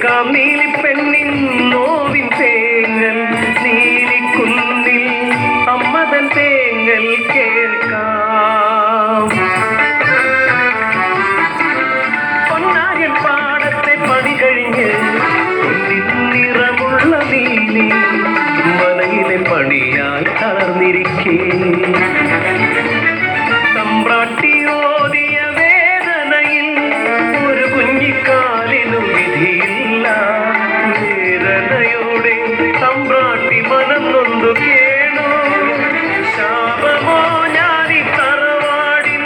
കേൾക്കാം നീലിപ്പെണ്ണിൻ നോവിൻ തേങ്ങൽ, നീലിക്കുന്നിൽ അമ്മതൻ തേങ്ങൽ കേൾക്കാം. പൊന്നാകൻ പാടത്തെ പണി കഴിഞ്ഞ് നിറമുള്ള നീലി മനയിലെ പണിയാൽ തളർന്നിരിക്കേ, തമ്പ്രാട്ടിയോദിയ വേദനയിൽ ഒരു കുഞ്ഞിക്കാലിനും വിധിയില്ല. വേദനയോടെ തമ്പ്രാട്ടി മനം നൊന്തു കേണു, ശാപമോ ഞാനീ തറവാടിൻ.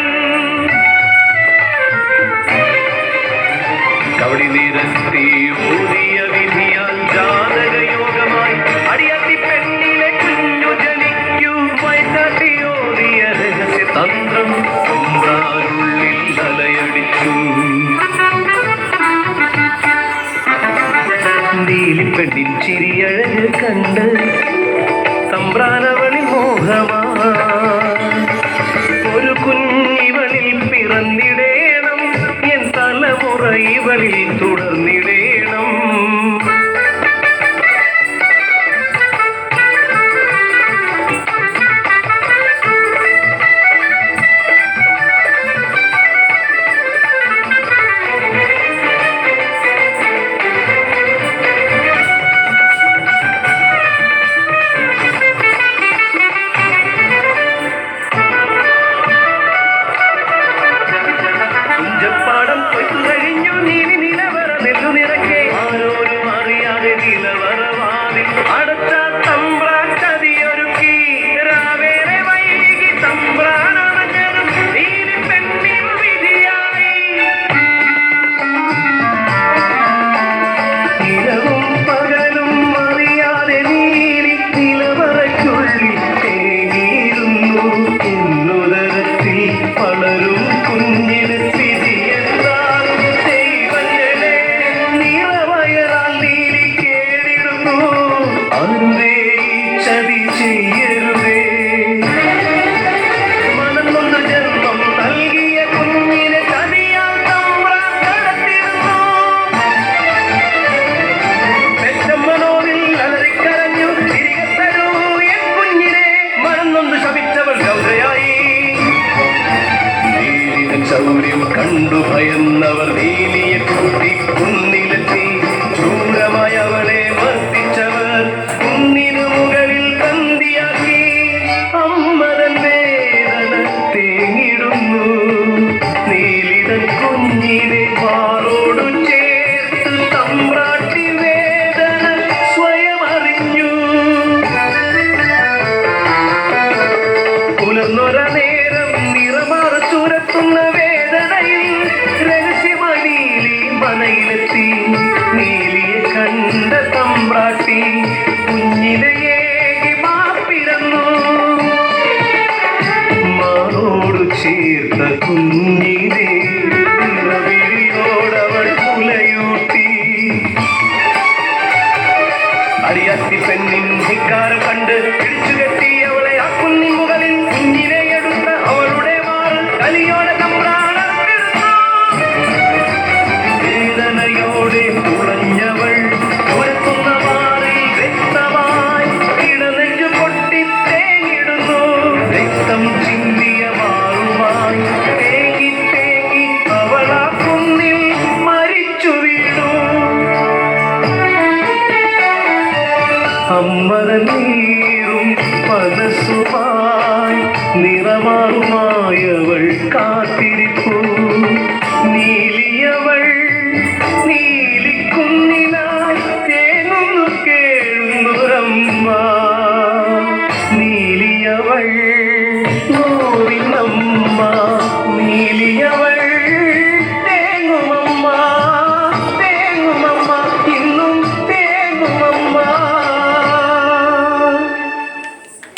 കവടി നിരത്തി ഊതിയ വിധിയാൽ ജാതകയോഗമായി അടിയത്തി പെണ്ണിലെ കുഞ്ഞു ജനിക്കൂ. വൈകാട്ടിയോദിയ രഹസ്യ തന്ത്രം തമ്പ്രാനുള്ളിൽ അലയടിച്ചു. നീലിപ്പെണ്ണിൻ ചിരിയഴക് കണ്ട് തമ്പ്രാനവളിൽ മോഹമാ. ഒരു കുഞ്ഞിവളിൽ പിറന്നിടേണം, എൻ തലമുറ ഇവളിൽ തുടർന്നിടേണം. പാടം കൊയ്ത്തു കഴിഞ്ഞു, നീലി നിലവറ നെല്ലു നിറക്കെ. ആരോരും അറിയാതെ നിലവറവാതിൽ അടച്ച തമ്പ്രാൻ ചതിയൊരുക്കി. രാവേറെ വൈകി തമ്പ്രാനണഞ്ഞതും നീലി പെണ്ണിൻ വിധിയായി. നിലവും പകലും അറിയാതെ നീലി നിലവറയ്ക്കുള്ളിൽ തേങ്ങിയിരുന്നു. എന്നുദരത്തിൽ വളരും കുഞ്ഞിന് ചതി ചെയ്യരുതേ. മനം കൊണ്ട് ജന്മം നൽകിയ കുഞ്ഞിനെ ചതിയാൽ തമ്പ്രാൻ കടത്തിരുന്നു. പെറ്റമ്മനോവിൽ അലറിക്കരഞ്ഞു, തിരികെ തരൂ എൻ കുഞ്ഞിനെ. മനം നൊന്ന് ശപിച്ചവൾ ഗൗരയായി. നീലിതൻ ശൗര്യം കണ്ടു ഭയന്നവർ നീലിയെ കൂട്ടി കുന്നിലെത്തി. ക്രൂരമായ അവളെ മർദ്ദിച്ചവർ കുന്നിനു മുകളിൽ ബന്ദിയാക്കി. അമ്മതൻ വേദന തേങ്ങിടുന്നു. നീലിതൻ കുഞ്ഞിനെ മാറോടു ചേർത്ത് തമ്പ്രാട്ടി വേദന സ്വയം അറിഞ്ഞു. പുലർന്നൊര നേരം നിറമാറ ചുരത്തുന്ന വേദനയിൽ രഹസ്യമായി നീലി മനയിലെത്തി. നീലിയെ കണ്ട തമ്പ്രാട്ടി കുഞ്ഞിനെയേകി മാപ്പിരന്നു. മാറോടു ചേർത്ത കുഞ്ഞിനെ വിളിയോടവൾ പുലയൂട്ടി. അടിയത്തി പെണ്ണിൻ ധിക്കാരം കണ്ട് പിടിച്ചുകെട്ടി അവളെ ആ കുന്നിൻ മുകളിൽ കുഞ്ഞിനെ എടുത്ത അവളുടെ മാറ് കലിയോടെ തമ്പ്രാനർക്കെടുത്തു. വേദനയോടെ തുളഞ്ഞവൾ ഉരത്തുന്ന മാറിൽ വ്യക്തമായി ഇടനെഞ്ചു പൊട്ടി തേങ്ങിടുന്നു. രക്തം ചിന്തിയ മാറുമായി തേങ്ങി തേങ്ങി അവൾ ആ കുന്നിൽ മരിച്ചു വീണു. അമ്മതൻ നീറും മനസ്സുമായി നിറമാറുമായവൾ കാത്തിരിപ്പു.